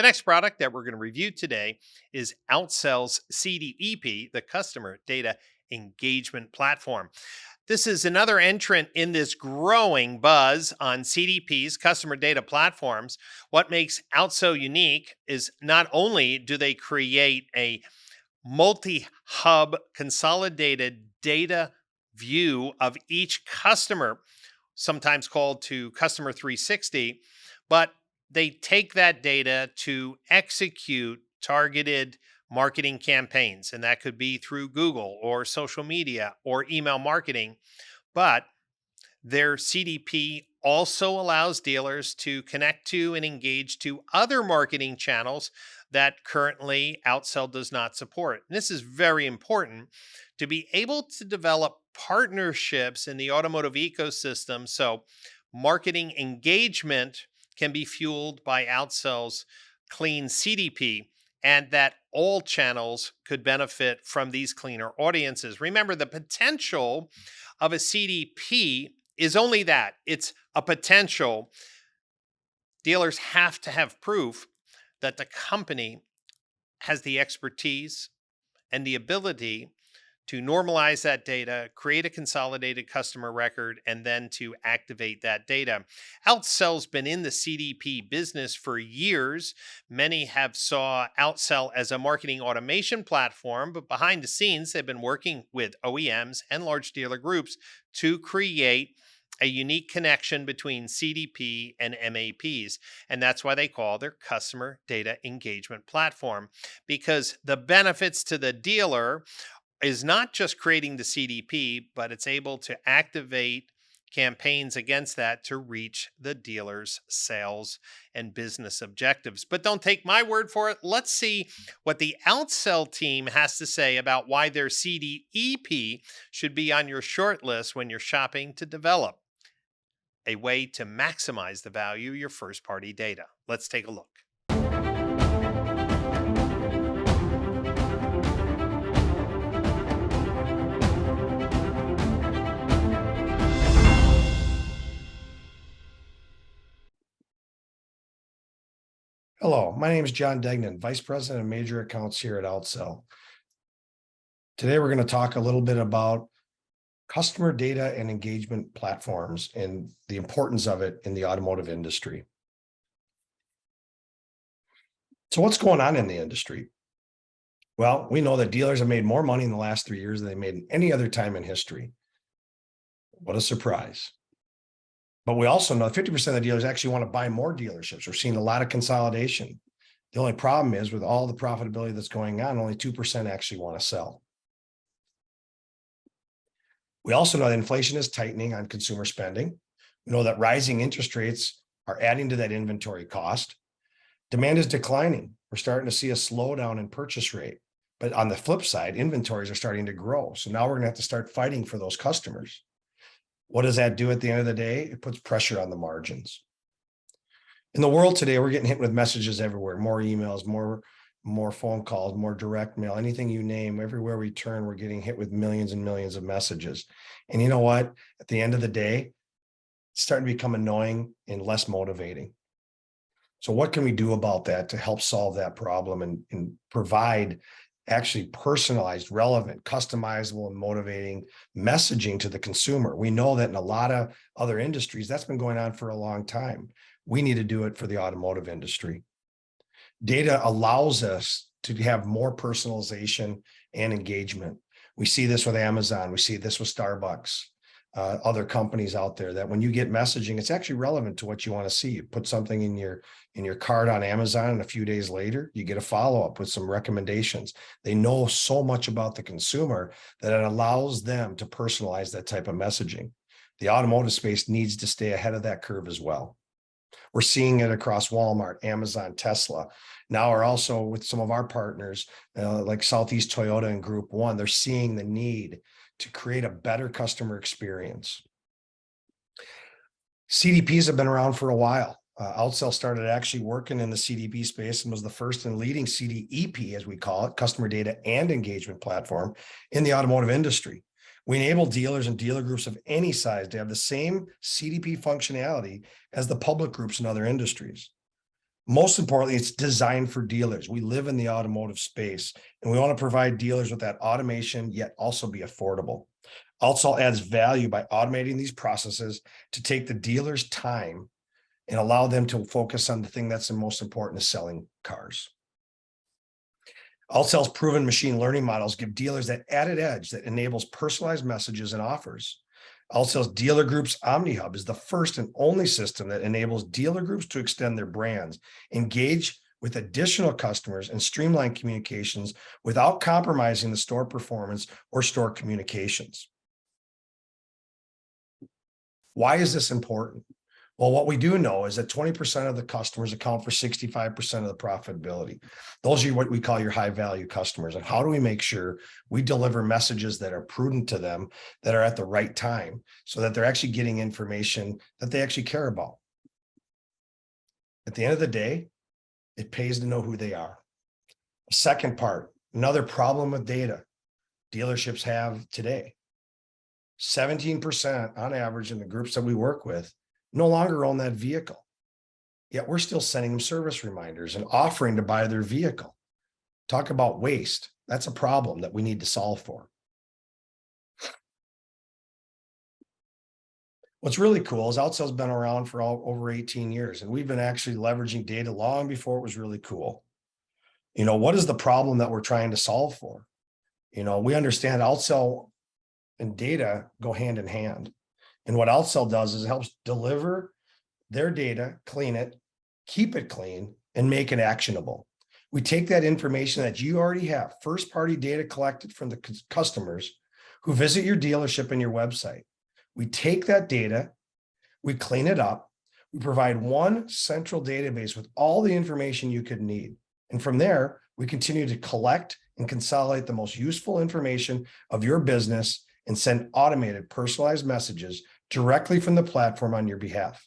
next product that we're going to review today is Outsell's CDEP, the Customer Data Engagement Platform. This is another entrant in this growing buzz on CDPs, customer data platforms. What makes Outsell unique is not only do they create a multi-hub consolidated data view of each customer, sometimes called to Customer 360, but they take that data to execute targeted marketing campaigns. And that could be through Google or social media or email marketing. But their CDP also allows dealers to connect to and engage to other marketing channels that currently Outsell does not support. And this is very important to be able to develop partnerships in the automotive ecosystem so marketing engagement can be fueled by Outsell's clean CDP, and that all channels could benefit from these cleaner audiences. Remember, the potential of a CDP is only that. It's a potential. Dealers have to have proof that the company has the expertise and the ability to normalize that data, create a consolidated customer record, and then to activate that data. Outsell's been in the CDP business for years. Many have saw Outsell as a marketing automation platform, but behind the scenes, they've been working with OEMs and large dealer groups to create a unique connection between CDP and MAPs. And that's why they call their customer data engagement platform, because the benefits to the dealer is not just creating the CDP, but it's able to activate campaigns against that to reach the dealer's sales and business objectives. But don't take my word for it. Let's see what the Outsell team has to say about why their CDEP should be on your short list when you're shopping to develop a way to maximize the value of your first-party data. Let's take a look. Hello, my name is John Degnan, Vice President of Major Accounts here at Outsell. Today, we're going to talk a little bit about customer data and engagement platforms and the importance of it in the automotive industry. So what's going on in the industry? Well, we know that dealers have made more money in the last 3 years than they made in any other time in history. What a surprise. But we also know 50% of the dealers actually want to buy more dealerships. We're seeing a lot of consolidation. The only problem is with all the profitability that's going on, only 2% actually want to sell. We also know that inflation is tightening on consumer spending. We know that rising interest rates are adding to that inventory cost. Demand is declining. We're starting to see a slowdown in purchase rate. But on the flip side, inventories are starting to grow. So now we're going to have to start fighting for those customers. What does that do at the end of the day? It puts pressure on the margins. In the world today, we're getting hit with messages everywhere, more emails, more phone calls, more direct mail, anything you name. Everywhere we turn, we're getting hit with millions and millions of messages. And you know what? At the end of the day, it's starting to become annoying and less motivating. So what can we do about that to help solve that problem and provide actually personalized, relevant, customizable, and motivating messaging to the consumer? We know that in a lot of other industries, that's been going on for a long time. We need to do it for the automotive industry. Data allows us to have more personalization and engagement. We see this with Amazon. We see this with Starbucks, other companies out there, that when you get messaging, it's actually relevant to what you want to see. You put something in your cart on Amazon, and a few days later, you get a follow-up with some recommendations. They know so much about the consumer that it allows them to personalize that type of messaging. The automotive space needs to stay ahead of that curve as well. We're seeing it across Walmart, Amazon, Tesla. Now we're also with some of our partners like Southeast Toyota and Group 1. They're seeing the need to create a better customer experience. CDPs have been around for a while. Outsell started actually working in the CDP space and was the first and leading CDEP, as we call it, customer data and engagement platform in the automotive industry. We enable dealers and dealer groups of any size to have the same CDP functionality as the public groups in other industries. Most importantly, it's designed for dealers. We live in the automotive space and we want to provide dealers with that automation, yet also be affordable. Outsell adds value by automating these processes to take the dealer's time and allow them to focus on the thing that's the most important, is selling cars. Outsell's proven machine learning models give dealers that added edge that enables personalized messages and offers. Outsell's Dealer Groups OmniHub is the first and only system that enables dealer groups to extend their brands, engage with additional customers, and streamline communications without compromising the store performance or store communications. Why is this important? Well, what we do know is that 20% of the customers account for 65% of the profitability. Those are what we call your high value customers. And how do we make sure we deliver messages that are prudent to them, that are at the right time, so that they're actually getting information that they actually care about? At the end of the day, it pays to know who they are. Second part, another problem with data dealerships have today. 17% on average in the groups that we work with no longer own that vehicle. Yet we're still sending them service reminders and offering to buy their vehicle. Talk about waste. That's a problem that we need to solve for. What's really cool is Outsell's been around for over 18 years, and we've been actually leveraging data long before it was really cool. What is the problem that we're trying to solve for? We understand Outsell and data go hand in hand. And what Outsell does is it helps deliver their data, clean it, keep it clean, and make it actionable. We take that information that you already have, first-party data collected from the customers who visit your dealership and your website. We take that data, we clean it up, we provide one central database with all the information you could need. And from there, we continue to collect and consolidate the most useful information of your business and send automated personalized messages directly from the platform on your behalf.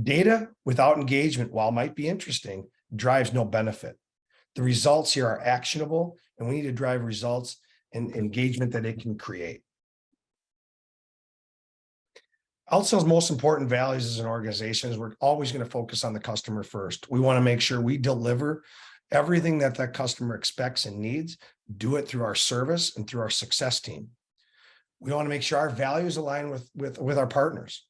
Data without engagement, while might be interesting, drives no benefit. The results here are actionable, and we need to drive results and engagement that it can create. Outsell's most important values as an organization is we're always going to focus on the customer first. We want to make sure we deliver everything that customer expects and needs, do it through our service and through our success team. We want to make sure our values align with our partners.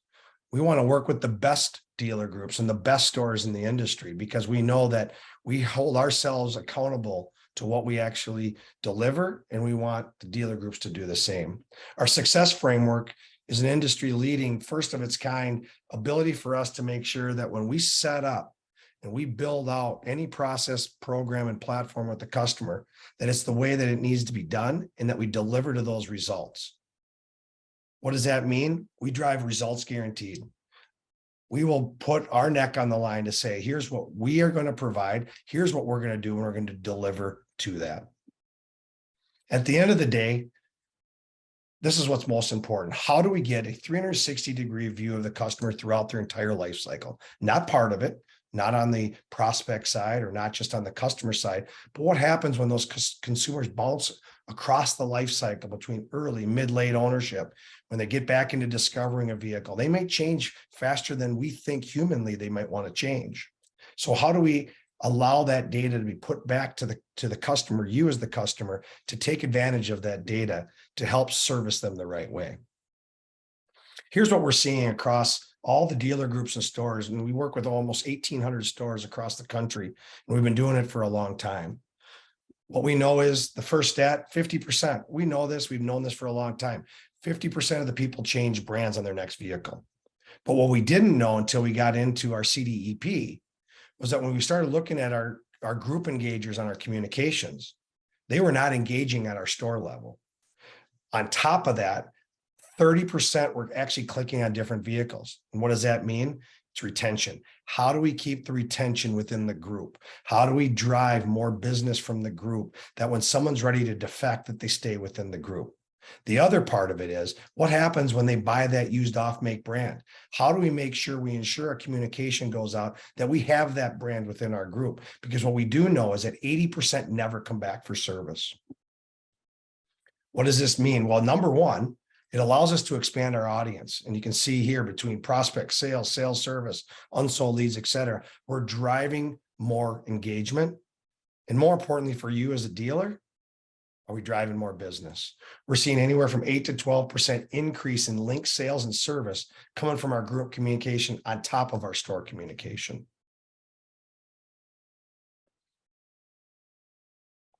We want to work with the best dealer groups and the best stores in the industry, because we know that we hold ourselves accountable to what we actually deliver, and we want the dealer groups to do the same. Our success framework is an industry leading, first of its kind ability for us to make sure that when we set up and we build out any process, program, and platform with the customer, that it's the way that it needs to be done and that we deliver to those results. What does that mean? We drive results guaranteed. We will put our neck on the line to say, here's what we are going to provide. Here's what we're going to do. And we're going to deliver to that. At the end of the day, this is what's most important. How do we get a 360-degree view of the customer throughout their entire life cycle? Not part of it, not on the prospect side or not just on the customer side, but what happens when those consumers bounce across the life cycle between early, mid, late ownership, when they get back into discovering a vehicle? They may change faster than we think humanly they might want to change. So how do we allow that data to be put back to the customer, you as the customer, to take advantage of that data to help service them the right way? Here's what we're seeing across all the dealer groups and stores. And we work with almost 1,800 stores across the country, and we've been doing it for a long time. What we know is the first stat, 50%. We know this, we've known this for a long time. 50% of the people change brands on their next vehicle. But what we didn't know until we got into our CDEP was that when we started looking at our group engagers on our communications, they were not engaging at our store level. On top of that, 30% were actually clicking on different vehicles. And what does that mean? It's retention. How do we keep the retention within the group? How do we drive more business from the group that when someone's ready to defect, that they stay within the group? The other part of it is what happens when they buy that used off-make brand? How do we make sure we ensure our communication goes out that we have that brand within our group? Because what we do know is that 80% never come back for service. What does this mean? Well, number one, It allows us to expand our audience. And you can see here between prospect, sales, sales service, unsold leads, et cetera, we're driving more engagement. And more importantly for you as a dealer, are we driving more business? We're seeing anywhere from 8 to 12% increase in link sales and service coming from our group communication on top of our store communication.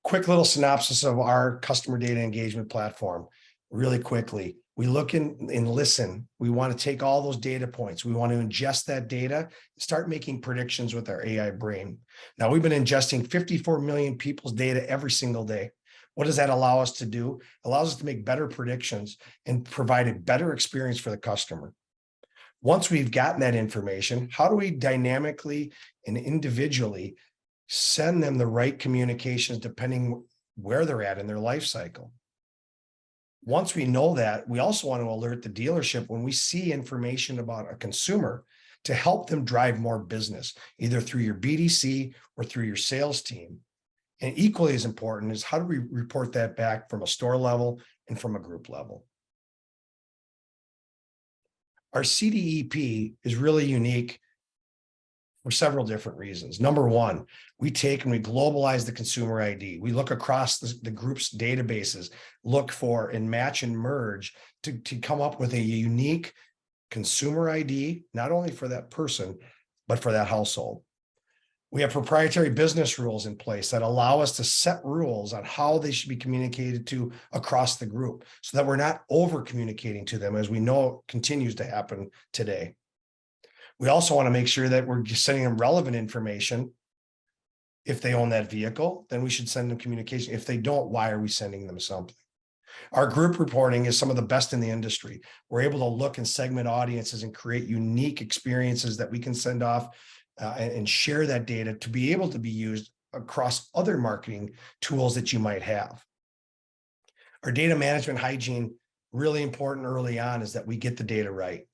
Quick little synopsis of our customer data engagement platform. Really quickly, we look in and listen. We want to take all those data points. We want to ingest that data, start making predictions with our AI brain. Now, we've been ingesting 54 million people's data every single day. What does that allow us to do? It allows us to make better predictions and provide a better experience for the customer. Once we've gotten that information, how do we dynamically and individually send them the right communications depending where they're at in their life cycle? Once we know that, we also want to alert the dealership when we see information about a consumer to help them drive more business, either through your BDC or through your sales team. And equally as important is how do we report that back from a store level and from a group level? Our CDEP is really unique for several different reasons. Number one, we take and we globalize the consumer ID. We look across the group's databases, look for and match and merge to come up with a unique consumer ID, not only for that person, but for that household. We have proprietary business rules in place that allow us to set rules on how they should be communicated to across the group so that we're not over communicating to them, as we know continues to happen today. We also want to make sure that we're sending them relevant information. If they own that vehicle, then we should send them communication. If they don't, why are we sending them something? Our group reporting is some of the best in the industry. We're able to look and segment audiences and create unique experiences that we can send off and share that data to be able to be used across other marketing tools that you might have. Our data management hygiene, really important early on, is that we get the data right.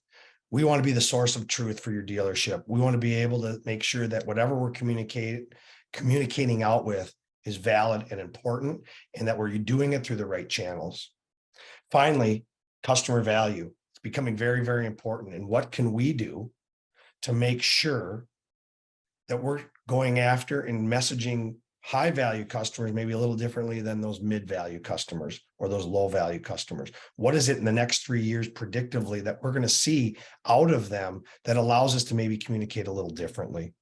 We want to be the source of truth for your dealership. We want to be able to make sure that whatever we're communicating out with is valid and important, and that we're doing it through the right channels. Finally, customer value. It's becoming very, very important. And what can we do to make sure that we're going after and messaging high value customers maybe a little differently than those mid value customers or those low value customers? What is it in the next 3 years predictively that we're going to see out of them that allows us to maybe communicate a little differently?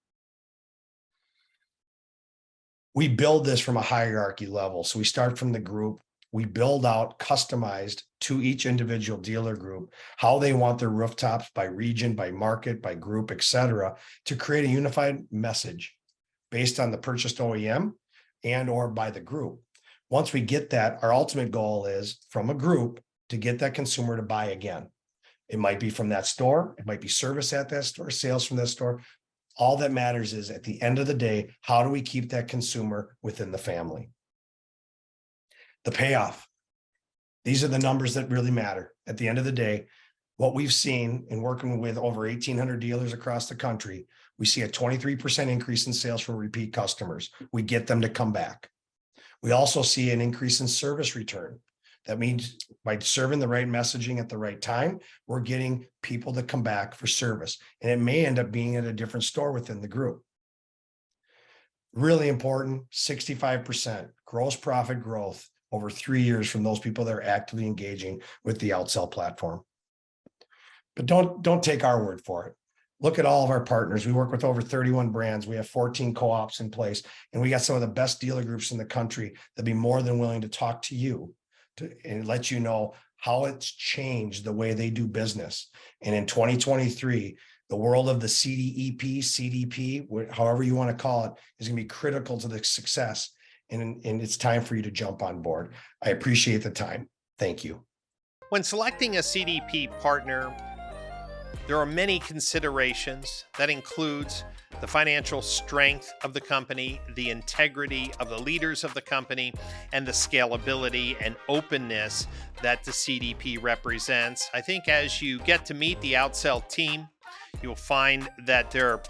We build this from a hierarchy level. So we start from the group. We build out customized to each individual dealer group, how they want their rooftops by region, by market, by group, et cetera, to create a unified message based on the purchased OEM and or by the group. Once we get that, our ultimate goal is from a group to get that consumer to buy again. It might be from that store. It might be service at that store, sales from that store. All that matters is at the end of the day, how do we keep that consumer within the family? The payoff. These are the numbers that really matter. At the end of the day, what we've seen in working with over 1,800 dealers across the country, we see a 23% increase in sales from repeat customers. We get them to come back. We also see an increase in service return. That means by serving the right messaging at the right time, we're getting people to come back for service. And it may end up being at a different store within the group. Really important, 65% gross profit growth over 3 years from those people that are actively engaging with the Outsell platform. But don't take our word for it. Look at all of our partners. We work with over 31 brands. We have 14 co-ops in place, and we got some of the best dealer groups in the country that'd be more than willing to talk to you and let you know how it's changed the way they do business. And in 2023, the world of the CDEP, CDP, however you want to call it, is going to be critical to the success. And it's time for you to jump on board. I appreciate the time. Thank you. When selecting a CDP partner, there are many considerations. That includes the financial strength of the company, the integrity of the leaders of the company, and the scalability and openness that the CDP represents. I think as you get to meet the Outsell team, you'll find that their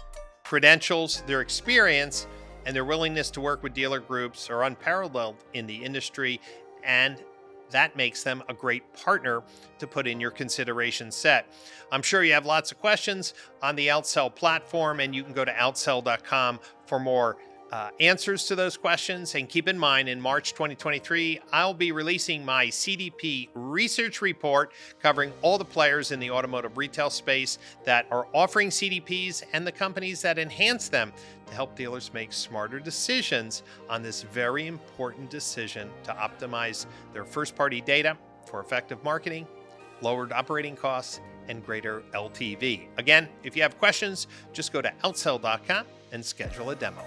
credentials, their experience, and their willingness to work with dealer groups are unparalleled in the industry, and that makes them a great partner to put in your consideration set. I'm sure you have lots of questions on the Outsell platform, and you can go to outsell.com for more answers to those questions. And keep in mind, in March 2023, I'll be releasing my CDP research report covering all the players in the automotive retail space that are offering CDPs and the companies that enhance them to help dealers make smarter decisions on this very important decision to optimize their first-party data for effective marketing, lowered operating costs, and greater LTV. Again, if you have questions, just go to outsell.com and schedule a demo.